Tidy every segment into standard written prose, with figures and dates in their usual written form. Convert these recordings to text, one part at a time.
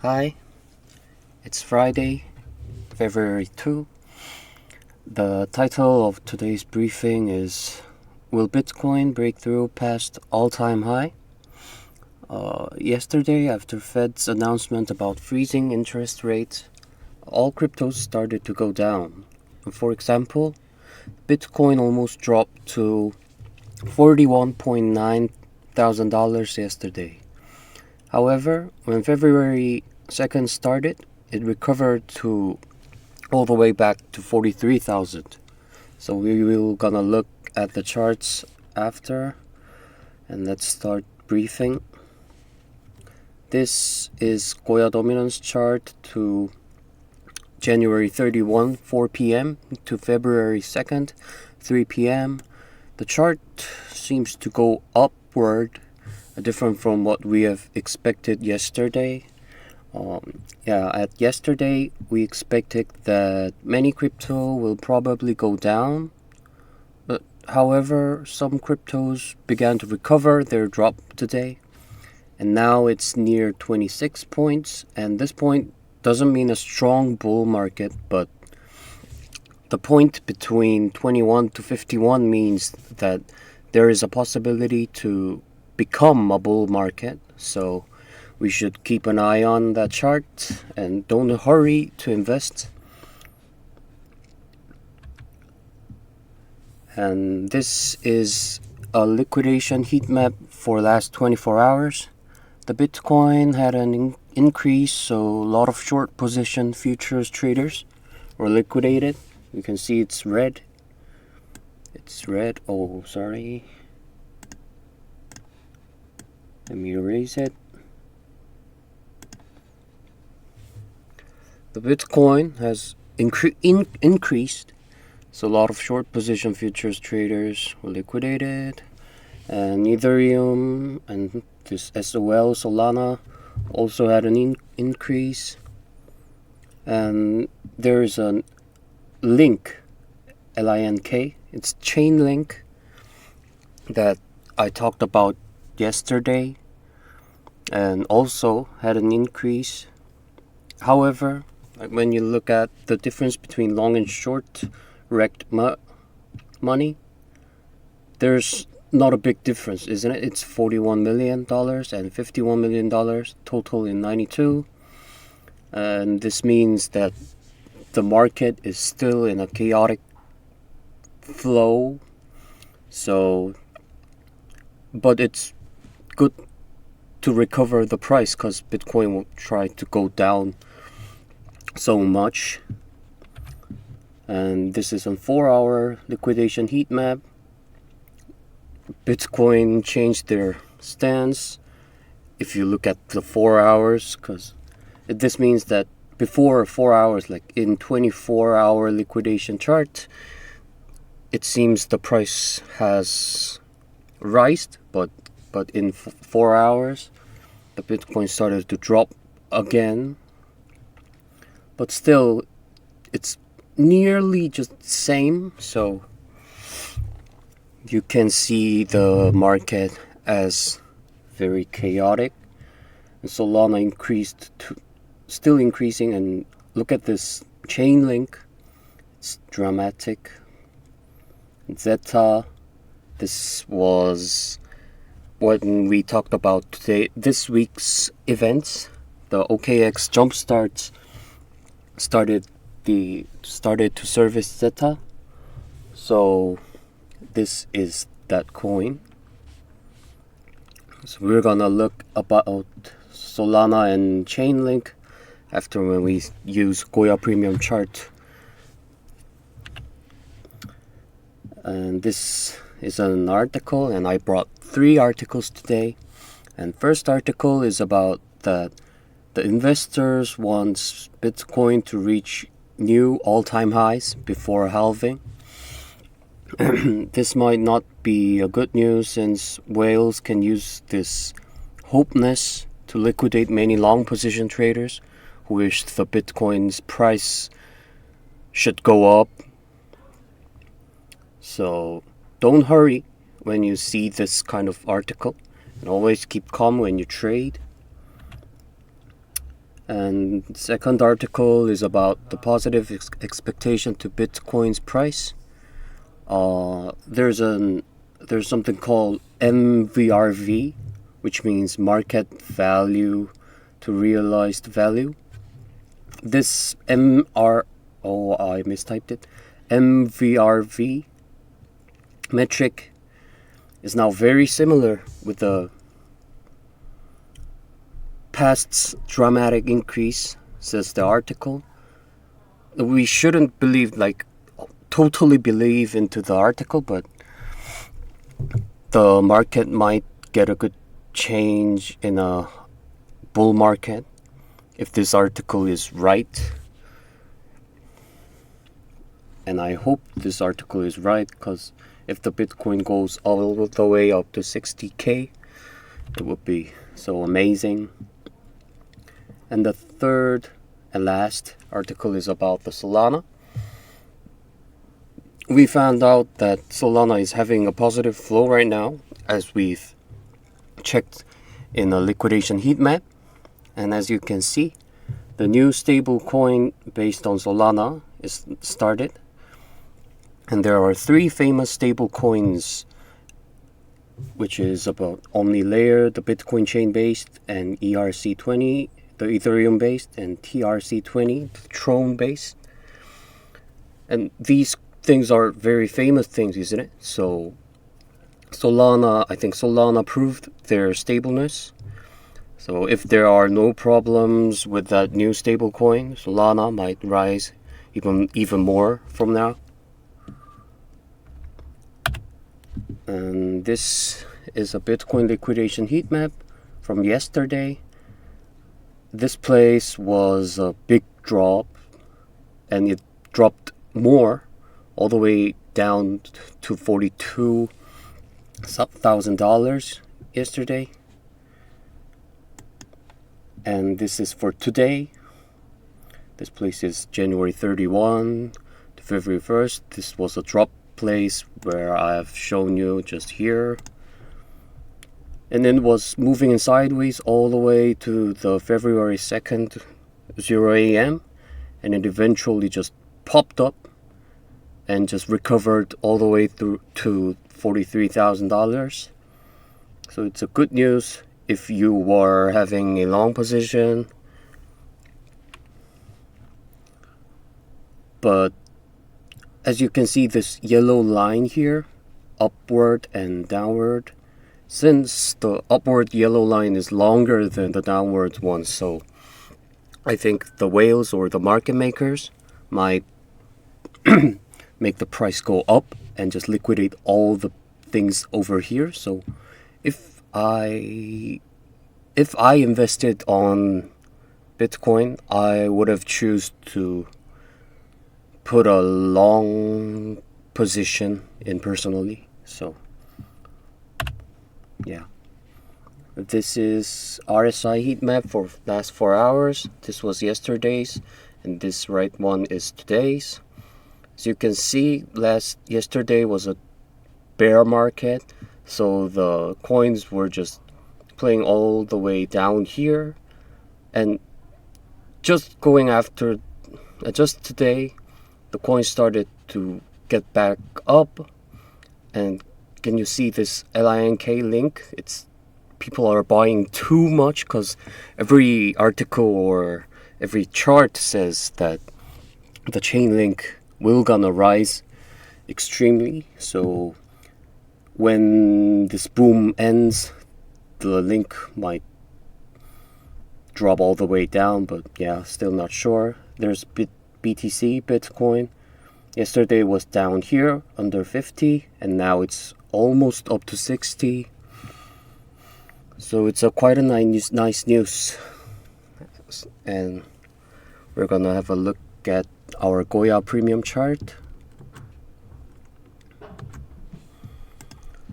Hi, it's Friday, February 2. The title of today's briefing is Will Bitcoin break through past all-time high? Yesterday, after Fed's announcement about freezing interest rates, all cryptos started to go down. For example, Bitcoin almost dropped to $41.9 thousand yesterday. However, when February 2nd started, it recovered to all the way back to 43,000. So we will gonna look at the charts after, and let's start briefing. This is Goya dominance chart to January 31, 4 p.m. to February 2nd, 3 p.m. The chart seems to go upward, different from what we have expected yesterday. At yesterday, we expected that many crypto will probably go down. But however, some cryptos began to recover their drop today. And now it's near 26 points. And this point doesn't mean a strong bull market, but the point between 21 to 51 means that there is a possibility to become a bull market. So we should keep an eye on that chart and don't hurry to invest. And this is a liquidation heat map for last 24 hours. The Bitcoin had an increase, so a lot of short position futures traders were liquidated. You can see it's red. It's red. Oh, sorry. Let me erase it. The Bitcoin has increased, so a lot of short position futures traders were liquidated, and Ethereum and this SOL Solana also had an increase. And there is a link, LINK. It's Chainlink that I talked about yesterday, and also had an increase. However, when you look at the difference between long and short wrecked money, there's not a big difference, isn't it? It's $41 million and $51 million total in 92. And this means that the market is still in a chaotic flow. But it's good to recover the price because Bitcoin will try to go down so much. And this is a 4-hour liquidation heat map. Bitcoin changed their stance if you look at the 4 hours, because this means that before 4 hours, like in 24-hour liquidation chart, it seems the price has rised, but in 4 hours the Bitcoin started to drop again. But still, it's nearly just the same. So you can see the market as very chaotic. And Solana increased to still increasing, and look at this Chainlink. It's dramatic. Zeta, this was when we talked about this week's events. The OKX jumpstart started to service Zeta. So this is that coin. So we're gonna look about Solana and Chainlink after when we use Goya Premium chart. And this is an article, and I brought 3 articles today. And first article is about that the investors want Bitcoin to reach new all-time highs before halving. This might not be a good news, since whales can use this hopeness to liquidate many long position traders who wish the Bitcoin's price should go up. So don't hurry when you see this kind of article, and always keep calm when you trade. And the second article is about the positive expectation to Bitcoin's price. There's something called MVRV, which means market value to realized value. This I mistyped it. MVRV metric is now very similar with the past dramatic increase, says the article. We shouldn't totally believe into the article, but the market might get a good change in a bull market if this article is right. And I hope this article is right, because if the Bitcoin goes all the way up to 60K, it would be so amazing. And the third and last article is about the Solana. We found out that Solana is having a positive flow right now, as we've checked in a liquidation heat map. And as you can see, the new stable coin based on Solana is started. And there are 3 famous stable coins, which is about OmniLayer, the Bitcoin chain based, and ERC20, the Ethereum based, and TRC20, the Tron based. And these things are very famous things, isn't it? So I think Solana proved their stableness. So if there are no problems with that new stable coin, Solana might rise even more from now. And this is a Bitcoin liquidation heat map from yesterday. This place was a big drop, and it dropped more, all the way down to $42,000 yesterday. And this is for today. This place is January 31 to February 1st. This was a drop place where I have shown you just here. And then was moving in sideways all the way to the February 2nd, 0 a.m. And it eventually just popped up and just recovered all the way through to $43,000. So it's a good news if you were having a long position. But as you can see, this yellow line here, upward and downward, since the upward yellow line is longer than the downward one, so I think the whales or the market makers might make the price go up and just liquidate all the things over here. So if I invested on Bitcoin, I would have choose to put a long position in personally. So yeah, this is RSI heat map for last 4 hours. This was yesterday's, and this right one is today's. As you can see, yesterday was a bear market, so the coins were just playing all the way down here, and just today the coin started to get back up. And can you see this LINK link? People are buying too much, because every article or every chart says that the Chainlink will gonna rise extremely. So when this boom ends, the link might drop all the way down, but yeah, still not sure. There's BTC, Bitcoin. Yesterday was down here under 50, and now it's almost up to 60. So it's quite a nice news. And we're gonna have a look at our Goya premium chart.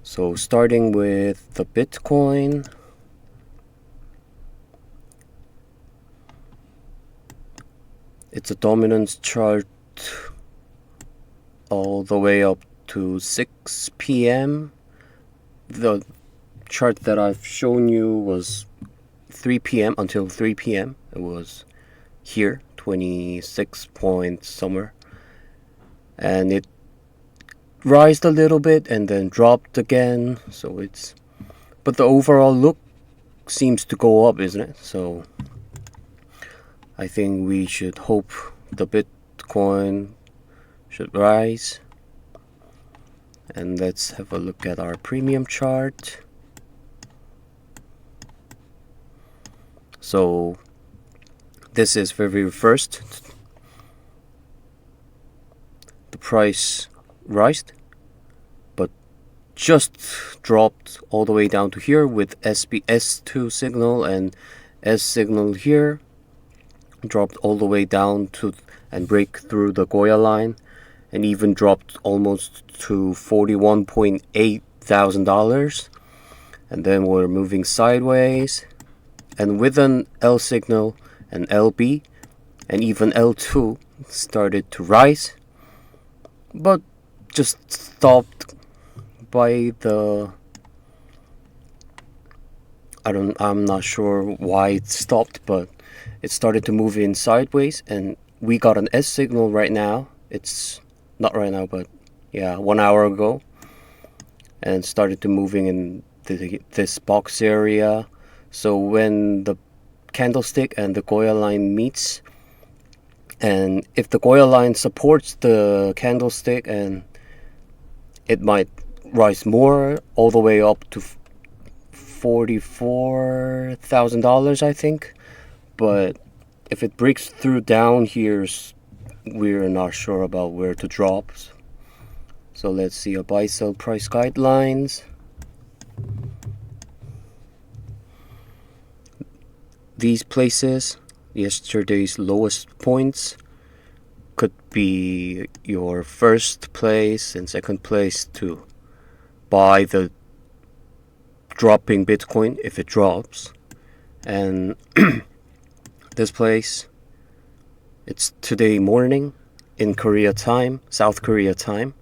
So starting with the Bitcoin, it's a dominance chart all the way up to 6 p.m. The chart that I've shown you was 3 p.m. until 3 p.m. It was here, 26 point somewhere, and it rised a little bit and then dropped again. So but the overall look seems to go up, isn't it? So I think we should hope the Bitcoin should rise. And let's have a look at our premium chart. So this is February 1st. The price rised, but just dropped all the way down to here with SBS2 signal and S signal here. Dropped all the way down to and break through the Goya line, and even dropped almost to $41.8 thousand. And then we're moving sideways, and with an L signal and LB and even L2 started to rise, but just stopped by the I'm not sure why it stopped, but it started to move in sideways, and we got an S signal right now. It's not right now, but yeah, 1 hour ago, and started to moving in this box area. So when the candlestick and the Goya line meets, and if the Goya line supports the candlestick, and it might rise more all the way up to $44,000, I think. But if it breaks through down here, we're not sure about where to drop. So let's see a buy sell price guidelines. These places, yesterday's lowest points, could be your first place and second place to buy the dropping Bitcoin if it drops. And this place, it's today morning in Korea time, South Korea time.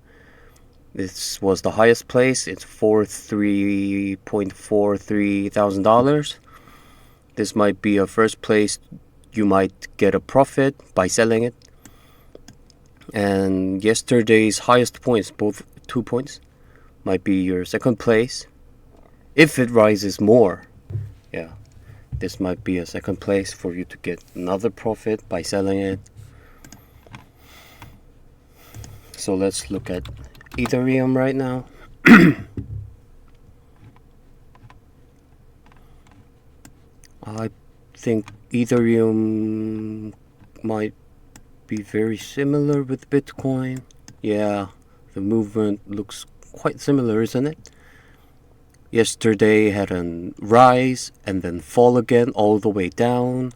This was the highest place. It's $43.43 thousand. This might be a first place. You might get a profit by selling it. And yesterday's highest points, both 2 points, might be your second place. If it rises more, yeah, this might be a second place for you to get another profit by selling it. So let's look at Ethereum right now. I think Ethereum might be very similar with Bitcoin. Yeah, the movement looks quite similar, isn't it? Yesterday had a rise and then fall again all the way down,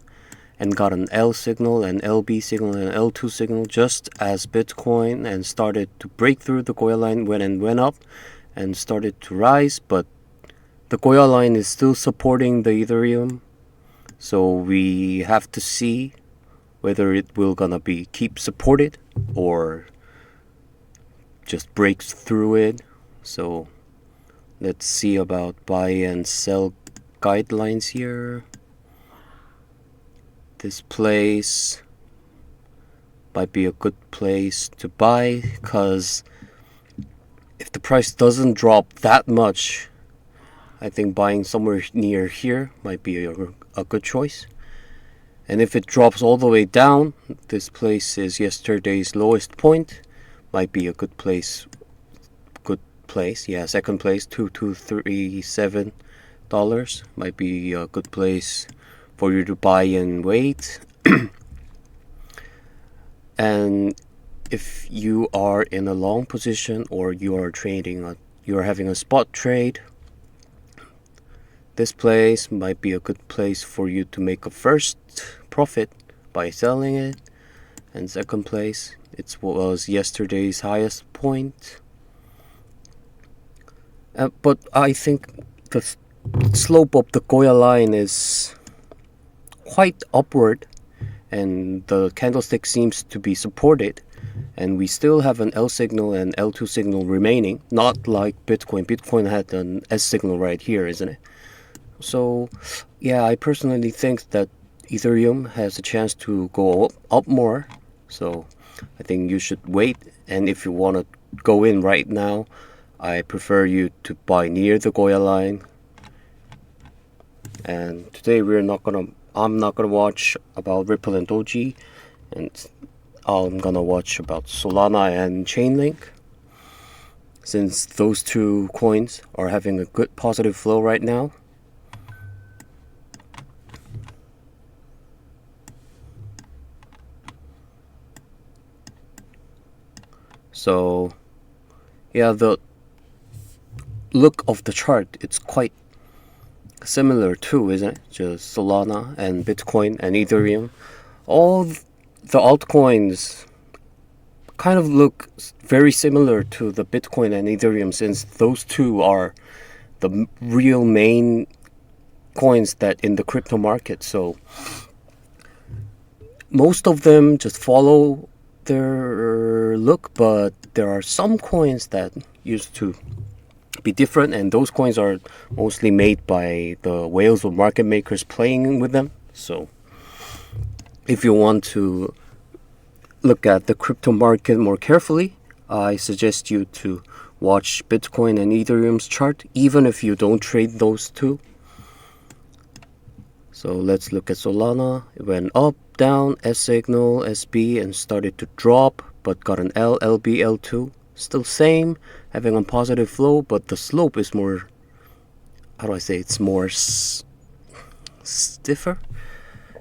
and got an L signal, an LB signal, and an L2 signal just as Bitcoin, and started to break through the Goya line, went up and started to rise. But the Goya line is still supporting the Ethereum, so we have to see whether it will gonna be keep supported or just breaks through it. So let's see about buy and sell guidelines here. This place might be a good place to buy, because if the price doesn't drop that much, I think buying somewhere near here might be a good choice. And if it drops all the way down, this place is yesterday's lowest point, might be a good place. Yeah, second place, $2,237 might be a good place for you to buy and wait. And if you are in a long position, or you are you're having a spot trade, this place might be a good place for you to make a first profit by selling it. And second place, it was yesterday's highest point. But I think the slope of the Goya line is quite upward, and the candlestick seems to be supported, and we still have an L signal and L2 signal remaining, not like Bitcoin. Bitcoin had an S signal right here, isn't it? So yeah, I personally think that Ethereum has a chance to go up more. So I think you should wait. And if you want to go in right now, I prefer you to buy near the Goya line. And today I'm not gonna watch about Ripple and Doji, and I'm gonna watch about Solana and Chainlink, since those two coins are having a good positive flow right now. So yeah, the look of the chart, it's quite similar too, isn't it? Just Solana and Bitcoin and Ethereum. All the altcoins kind of look very similar to the Bitcoin and Ethereum, since those two are the real main coins that in the crypto market. So most of them just follow their look, but there are some coins that used to be different, and those coins are mostly made by the whales or market makers playing with them. So if you want to look at the crypto market more carefully, I suggest you to watch Bitcoin and Ethereum's chart, even if you don't trade those two. So let's look at Solana. It went up, down, S signal, SB, and started to drop, but got an L, LB, L2. Still same, having a positive flow, but the slope is more, how do I say, it's more stiffer?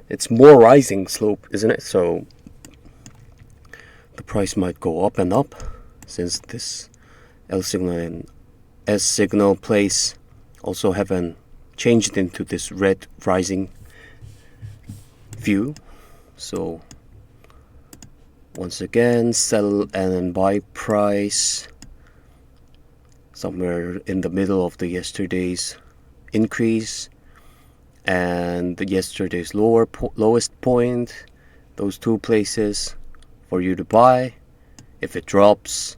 It's more rising slope, isn't it? So the price might go up and up, since this L signal and S signal place also haven't changed into this red rising view. So once again, sell and buy price somewhere in the middle of the yesterday's increase and yesterday's lowest point. Those two places for you to buy if it drops,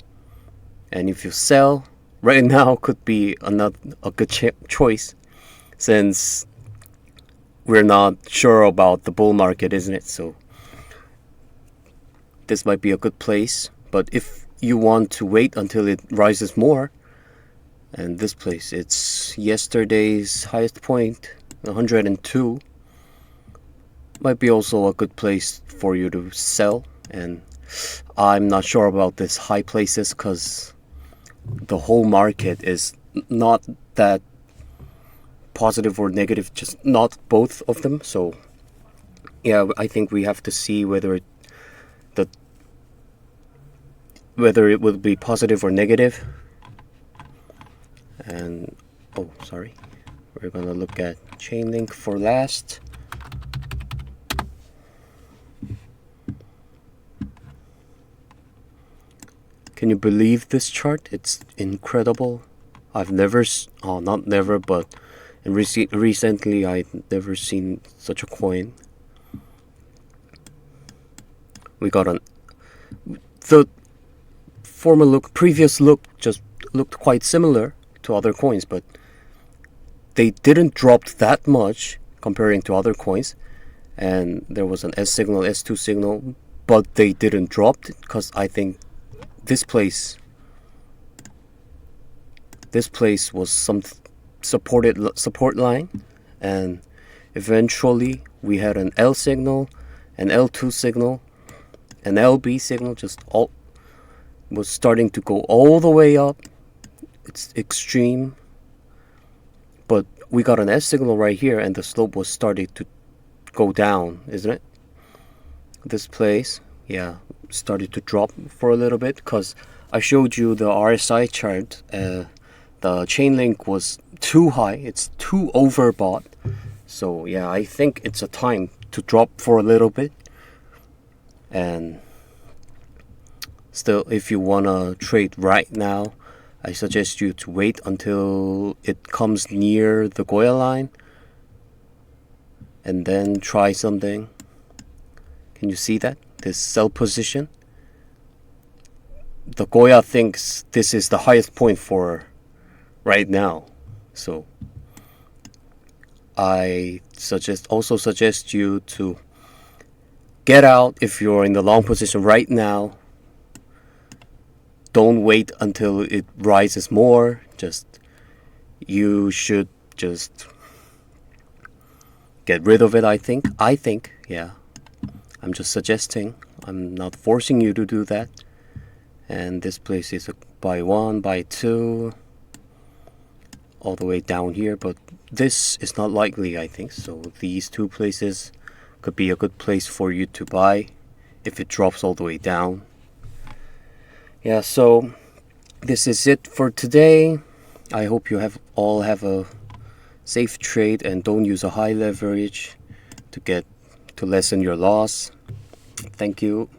and if you sell right now could be a good choice, since we're not sure about the bull market, isn't it? So this might be a good place. But if you want to wait until it rises more, and this place, it's yesterday's highest point, 102, might be also a good place for you to sell. And I'm not sure about this high places, because the whole market is not that positive or negative, just not both of them. So yeah, I think we have to see whether it will be positive or negative. And oh, sorry, we're gonna look at Chainlink for last. Can you believe this chart? It's incredible. I've never, not never, but recently I've never seen such a coin. We got the previous look just looked quite similar to other coins, but they didn't drop that much comparing to other coins. And there was an S signal, S2 signal, but they didn't drop it, because I think this place was some support line, and eventually we had an L signal, an L2 signal, an LB signal, just all was starting to go all the way up. It's extreme, but we got an S signal right here, and the slope was starting to go down, isn't it? This place, yeah, started to drop for a little bit, because I showed you the RSI chart. The Chainlink was too high, it's too overbought. So yeah, I think it's a time to drop for a little bit. And still, if you wanna trade right now, I suggest you to wait until it comes near the Goya line and then try something. Can you see that? This sell position? The Goya thinks this is the highest point for right now. So I also suggest you to get out if you're in the long position right now. Don't wait until it rises more. You should just get rid of it, I think, yeah. I'm just suggesting. I'm not forcing you to do that. And this place is a buy 1, buy 2, all the way down here, but this is not likely, I think. So these two places could be a good place for you to buy if it drops all the way down. Yeah, so this is it for today. I hope you all have a safe trade and don't use a high leverage to lessen your loss. Thank you.